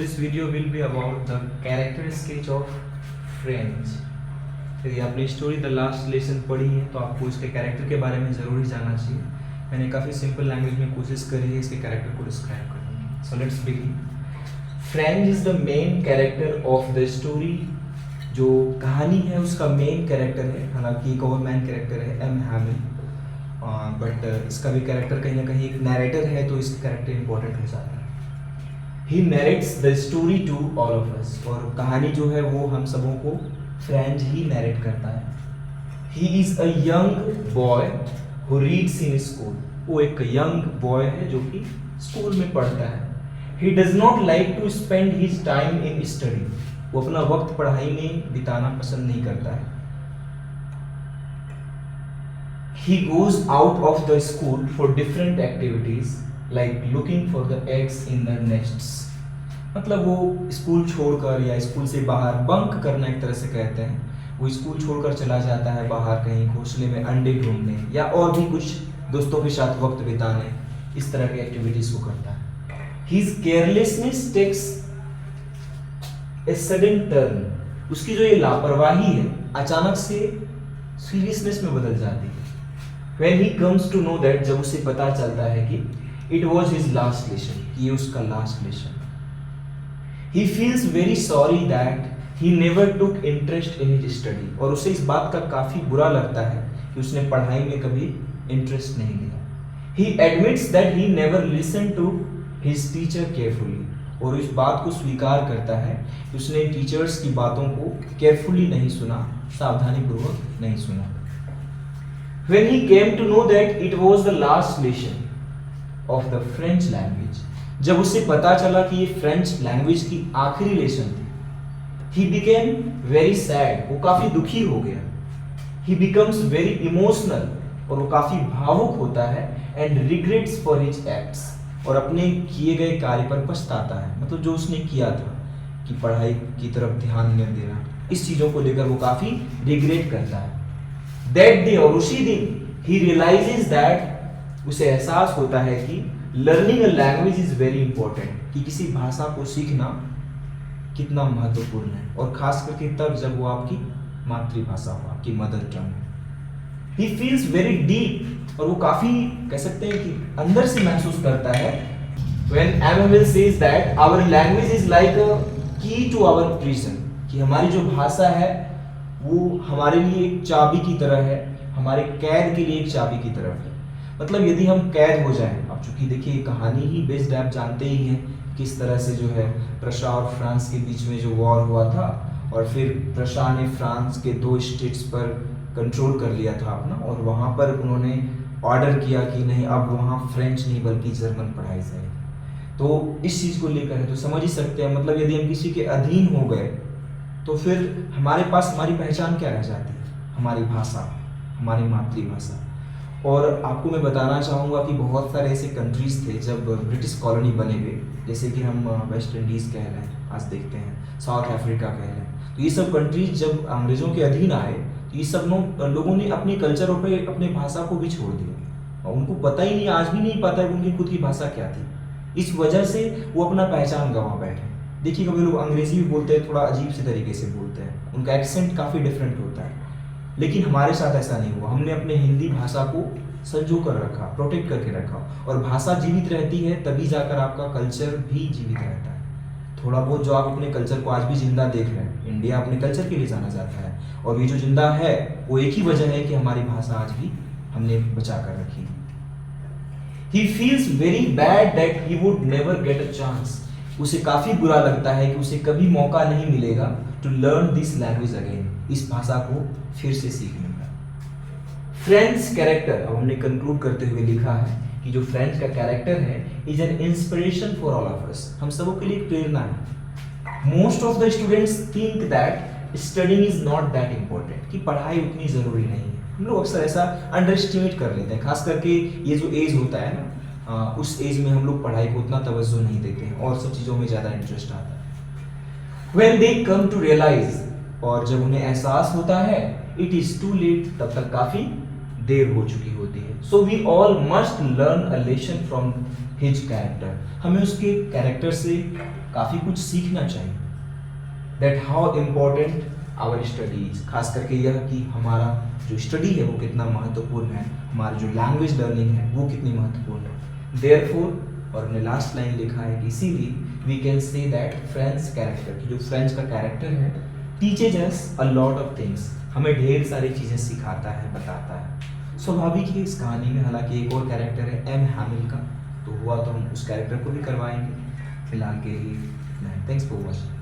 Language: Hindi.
this video will be about the character sketch of French. यदि आपने स्टोरी द लास्ट लेसन पढ़ी है तो आपको इसके कैरेक्टर के बारे में ज़रूर ही जानना चाहिए। मैंने काफ़ी सिंपल लैंग्वेज में कोशिश करी है इसके कैरेक्टर को डिस्क्राइब करने की। So let's begin. French is the main character of the story. जो कहानी है उसका मेन कैरेक्टर है, हालांकि एक और मेन कैरेक्टर है एम हैमिल, बट इसका भी कैरेक्टर कहीं ना कहीं एक नैरेटर है तो इसका कैरेक्टर इंपॉर्टेंट हो जाता है। He narrates the story to all of us, और कहानी जो है वो हम सबों को फ्रेंच ही नैरेट करता है। He is a young boy who reads in school. वो एक यंग बॉय है जो कि स्कूल में पढ़ता है। He does not like to spend his time in study. वो अपना वक्त पढ़ाई में बिताना पसंद नहीं करता है। He goes out of the school for different activities like looking for the eggs in the nests. मतलब वो स्कूल छोड़कर या स्कूल से बाहर बंक करना एक तरह से कहते हैं। वो स्कूल छोड़कर चला जाता है बाहर कहीं घोंसले में अंडे ढूंढने या और भी कुछ दोस्तों के साथ वक्त बिताने, इस तरह की एक्टिविटीज को करता है। His carelessness takes a sudden turn. उसकी जो ये लापरवाही है अचानक से सीरियसनेस में बदल जाती है। When he comes to know that, जब उसे पता चलता है कि it was his last lesson, कि ये उसका last lesson. He feels very sorry that he never took interest in his study, और उसे इस बात का काफी बुरा लगता है कि उसने पढ़ाई में कभी इंटरेस्ट नहीं लिया। He admits that he never listened to his teacher carefully, और इस बात को स्वीकार करता है कि उसने टीचर्स की बातों को केयरफुली नहीं सुना, सावधानी पूर्वक नहीं सुना। When he came to know that it was the last lesson of the French language, जब उसे पता चला कि ये फ्रेंच लैंग्वेज की आखिरी लेसन थी, he became very sad, वो काफी दुखी हो गया। He becomes very emotional, और वो काफी भावुक होता है and regrets for his acts, और अपने किए गए कार्य पर पछताता है। मतलब जो उसने किया था कि पढ़ाई की तरफ ध्यान न देना, इस चीजों को लेकर वो काफी रिग्रेट करता है। That day, और उसी दिन he realizes that, उसे एहसास होता है कि learning a language is very important, कि किसी भाषा को सीखना कितना महत्वपूर्ण है, और खास करके तब जब वो आपकी मातृभाषा हो, आपकी मदर टंग हो। He feels very deep, और वो काफी कह सकते हैं कि अंदर से महसूस करता है when Emmanuel says that our language is like a key to our prison, कि हमारी जो भाषा है वो हमारे लिए एक चाबी की तरह है, हमारे कैद के लिए एक चाबी की तरफ है। मतलब यदि हम कैद हो जाएं, अब चूंकि देखिए कहानी ही बेस्ड, आप जानते ही हैं किस तरह से जो है प्रशा और फ्रांस के बीच में जो वॉर हुआ था, और फिर प्रशा ने फ्रांस के 2 स्टेट्स पर कंट्रोल कर लिया था अपना, और वहाँ पर उन्होंने ऑर्डर किया कि नहीं, अब वहाँ फ्रेंच नहीं बल्कि जर्मन पढ़ाई जाएगी। तो इस चीज़ को लेकर है, तो समझ ही सकते हैं मतलब यदि हम किसी के अधीन हो गए तो फिर हमारे पास हमारी पहचान क्या रह जाती है? हमारी भाषा, हमारी मातृभाषा। और आपको मैं बताना चाहूँगा कि बहुत सारे ऐसे कंट्रीज़ थे जब ब्रिटिश कॉलोनी बने हुए, जैसे कि हम वेस्ट इंडीज़ कह रहे हैं, आज देखते हैं साउथ अफ्रीका कह रहे हैं, तो ये सब कंट्रीज जब अंग्रेज़ों के अधीन आए तो ये सब लोगों ने अपने कल्चर और अपने भाषा को भी छोड़ दिया, और उनको पता ही नहीं, आज भी नहीं पता है उनकी खुद की भाषा क्या थी। इस वजह से वो अपना पहचान गंवा बैठे। देखिए कभी लोग अंग्रेजी भी बोलते हैं, थोड़ा अजीब से तरीके से बोलते हैं, उनका एक्सेंट काफ़ी डिफरेंट होता है, लेकिन हमारे साथ ऐसा नहीं हुआ। हमने अपने हिंदी भाषा को संजो कर रखा, प्रोटेक्ट करके रखा, और भाषा जीवित रहती है तभी जाकर आपका कल्चर भी जीवित रहता है। थोड़ा बहुत जो आप अपने कल्चर को आज भी जिंदा देख रहे हैं, इंडिया अपने कल्चर के लिए जाना जाता है, और ये जो जिंदा है वो एक ही वजह है कि हमारी भाषा आज भी हमने बचा कर रखी। He feels very bad that he would never get a chance. उसे काफी बुरा लगता है कि उसे कभी मौका नहीं मिलेगा to learn this language again, इस भाषा को फिर से सीखने का। फ्रेंच कैरेक्टर, अब हमने कंक्लूड करते हुए लिखा है कि जो फ्रेंच का कैरेक्टर है is an inspiration for all of अस, हम सबों के लिए एक प्रेरणा है। Most of the students think that studying is not that important, कि पढ़ाई उतनी जरूरी नहीं है। हम लोग अक्सर ऐसा अंडर एस्टिमेट कर लेते हैं, खास करके ये जो एज होता है ना, उस एज में हम लोग पढ़ाई को उतना तवज्जो नहीं देते हैं और सब चीज़ों में ज़्यादा इंटरेस्ट आता है। When they come to realize, और जब उन्हें एहसास होता है, it is too late, तब तक काफ़ी देर हो चुकी होती है। So we all must learn a lesson from his character, हमें उसके कैरेक्टर से काफ़ी कुछ सीखना चाहिए। That how important our studies, खास करके यह कि हमारा जो स्टडी है वो कितना महत्वपूर्ण है, हमारी जो लैंग्वेज लर्निंग है वो कितनी महत्वपूर्ण है। देयरफॉर, और हमने लास्ट लाइन लिखा है कि इसीलिए we can say that French character, कि जो फ्रेंच का कैरेक्टर है, teaches us a lot of things, हमें ढेर सारी चीज़ें सिखाता है, बताता है। स्वाभाविक है इस कहानी में हालांकि एक और कैरेक्टर है एम हैमिल का, तो हुआ तो हम उस कैरेक्टर को भी करवाएंगे। फिलहाल के लिए थैंक्स फॉर वॉचिंग।